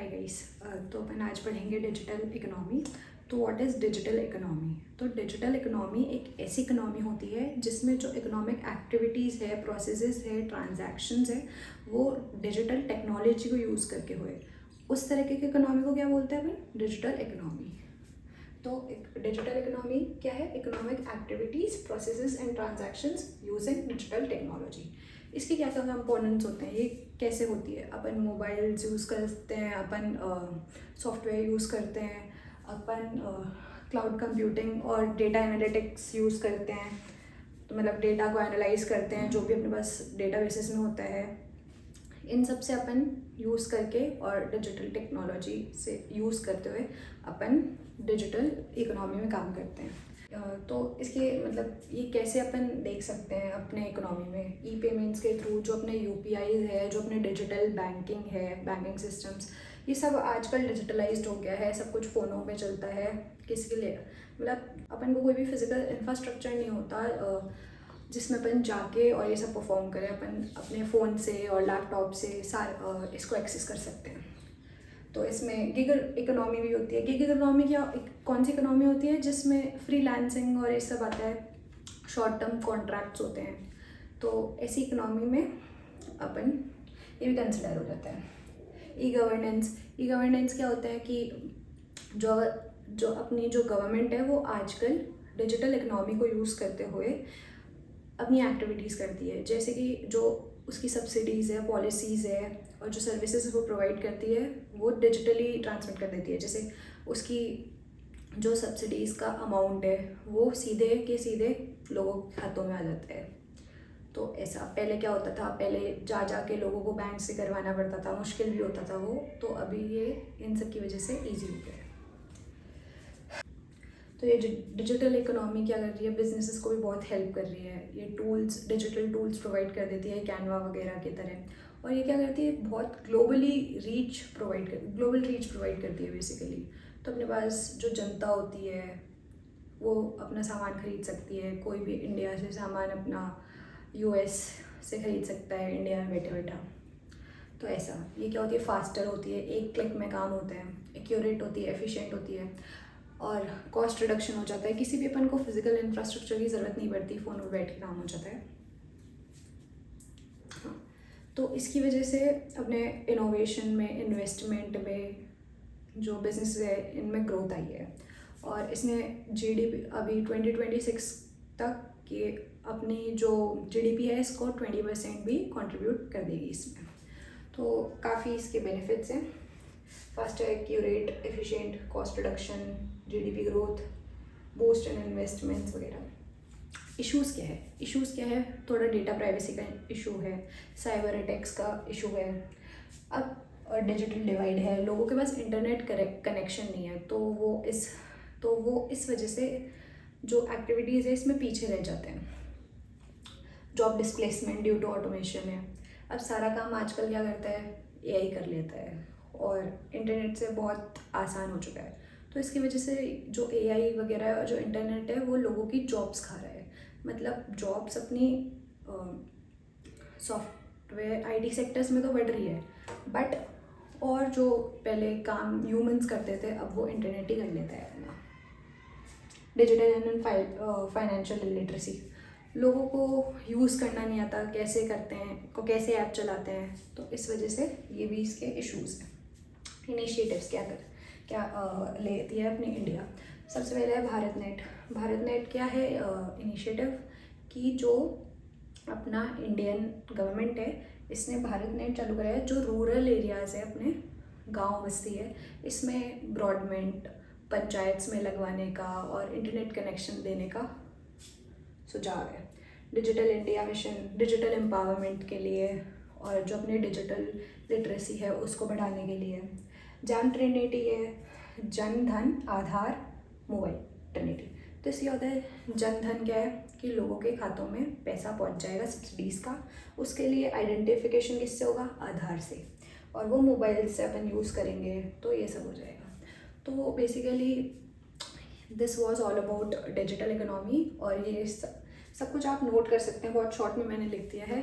Hi guys. तो अपन आज पढ़ेंगे डिजिटल इकोनॉमी। तो व्हाट इज़ डिजिटल इकोनॉमी? तो डिजिटल इकोनॉमी एक ऐसी इकोनॉमी होती है जिसमें जो इकोनॉमिक एक्टिविटीज़ है, प्रोसेसेस है, ट्रांजैक्शंस है, वो डिजिटल टेक्नोलॉजी को यूज़ करके हुए। उस तरीके की इकोनॉमी को क्या बोलते हैं अपन? Digital economy. तो डिजिटल इकोनॉमी क्या है? Economic activities, processes and transactions using digital technology. इसके क्या क्या कंपोनेंट्स होते हैं, ये कैसे होती है? अपन मोबाइल्स यूज़ करते हैं, अपन सॉफ्टवेयर यूज़ करते हैं, अपन क्लाउड कंप्यूटिंग और डेटा एनालिटिक्स यूज़ करते हैं। तो मतलब डेटा को एनालाइज करते हैं, जो भी अपने पास डेटा बेसिस में होता है। इन सब से अपन यूज़ करके और डिजिटल टेक्नोलॉजी से यूज़ करते हुए अपन डिजिटल इकोनॉमी में काम करते हैं। तो इसके मतलब ये कैसे अपन देख सकते हैं अपने इकोनॉमी में? ई पेमेंट्स के थ्रू, जो अपने यूपीआई है, जो अपने डिजिटल बैंकिंग है, बैंकिंग सिस्टम्स, ये सब आजकल डिजिटलाइज्ड हो गया है। सब कुछ फ़ोनों पे चलता है। किसके लिए? मतलब अपन को कोई भी फिजिकल इंफ्रास्ट्रक्चर नहीं होता जिसमें अपन जाके और ये सब परफॉर्म करें। अपन अपने फ़ोन से और लैपटॉप से इसको एक्सेस कर सकते हैं। तो इसमें गिग इकोनॉमी भी होती है। गिग इकोनॉमी क्या, कौन सी इकोनॉमी होती है? जिसमें फ्रीलांसिंग और ये सब आता है, शॉर्ट टर्म कॉन्ट्रैक्ट्स होते हैं। तो ऐसी इकोनॉमी में अपन ये भी कंसिडर हो जाता है। ई गवर्नेंस क्या होता है कि जो अपनी जो गवर्नमेंट है वो आजकल डिजिटल इकोनॉमी को यूज़ करते हुए अपनी एक्टिविटीज़ करती है। जैसे कि जो उसकी सब्सिडीज़ है, पॉलिसीज़ है और जो सर्विसेज वो प्रोवाइड करती है वो डिजिटली ट्रांसमिट कर देती है। जैसे उसकी जो सब्सिडीज़ का अमाउंट है वो सीधे के सीधे लोगों के हाथों में आ जाता है। तो ऐसा पहले क्या होता था? पहले जा के लोगों को बैंक से करवाना पड़ता था, मुश्किल भी होता था वो। तो अभी ये इन सब की वजह से ईजी हो गया है। तो ये डिजिटल इकोनॉमी क्या कर रही है? बिजनेसेस को भी बहुत हेल्प कर रही है। ये टूल्स, डिजिटल टूल्स प्रोवाइड कर देती है, कैनवा वगैरह की तरह। और ये क्या करती है? बहुत ग्लोबल रीच प्रोवाइड करती है बेसिकली। तो अपने पास जो जनता होती है वो अपना सामान खरीद सकती है। कोई भी इंडिया से सामान अपना यूएस से खरीद सकता है इंडिया में बैठे बैठा। तो ऐसा ये क्या होती है? फास्टर होती है, एक क्लिक में काम होता है, एक्यूरेट होती है, एफिशिएंट होती है और कॉस्ट रिडक्शन हो जाता है। किसी भी अपन को फिजिकल इंफ्रास्ट्रक्चर की ज़रूरत नहीं पड़ती, फ़ोन में बैठ के काम हो जाता है। हाँ, तो इसकी वजह से अपने इनोवेशन में, इन्वेस्टमेंट में, जो बिजनेस है इनमें ग्रोथ आई है। और इसने जीडीपी अभी 2026 तक की अपनी जो जीडीपी है इसको 20% भी कंट्रीब्यूट कर देगी इसमें। तो काफ़ी इसके बेनिफिट्स हैं। Faster, accurate, efficient, cost reduction, GDP growth, boost in investments वगैरह। इश्यूज़ क्या है? थोड़ा डेटा प्राइवेसी का इशू है, साइबर अटैक्स का इशू है। अब डिजिटल डिवाइड है, लोगों के पास इंटरनेट कनेक्शन नहीं है। तो वो इस वजह से जो एक्टिविटीज़ है इसमें पीछे रह जाते हैं। Job displacement due to automation है। अब सारा काम आजकल क्या करता है? एआई कर लेता है और इंटरनेट से बहुत आसान हो चुका है। तो इसकी वजह से जो एआई वगैरह और जो इंटरनेट है वो लोगों की जॉब्स खा रहा है। मतलब जॉब्स अपनी सॉफ्टवेयर आईटी सेक्टर्स में तो बढ़ रही है, बट और जो पहले काम ह्यूमंस करते थे अब वो इंटरनेट ही कर लेता है अपना। डिजिटल एंड फाइनेंशियल लिटरेसी, लोगों को यूज़ करना नहीं आता, कैसे करते हैं, को कैसे ऐप चलाते हैं। तो इस वजह से ये भी इसके इश्यूज़ हैं। इनिशिएटिव्स क्या लेती है अपनी इंडिया? सबसे पहले है भारत नेट क्या है इनिशिएटिव कि जो अपना इंडियन गवर्नमेंट है इसने भारत नेट चालू कराया है। जो रूरल एरियाज़ है, अपने गांव बस्ती है, इसमें ब्रॉडबैंड पंचायत्स में लगवाने का और इंटरनेट कनेक्शन देने का सुझाव है। Digital India mission, digital empowerment के लिए और जो अपनी डिजिटल लिटरेसी है उसको बढ़ाने के लिए। जैम ट्रिनिटी है, जन धन आधार मोबाइल ट्रिनिटी। तो इससे होता है, जन धन क्या है कि लोगों के खातों में पैसा पहुंच जाएगा सब्सिडीज़ का। उसके लिए आइडेंटिफिकेशन किससे होगा? आधार से। और वो मोबाइल से अपन यूज़ करेंगे तो ये सब हो जाएगा। तो basically this was all about digital economy. और ये सब कुछ आप नोट कर सकते हैं, बहुत शॉर्ट में मैंने लिख दिया है।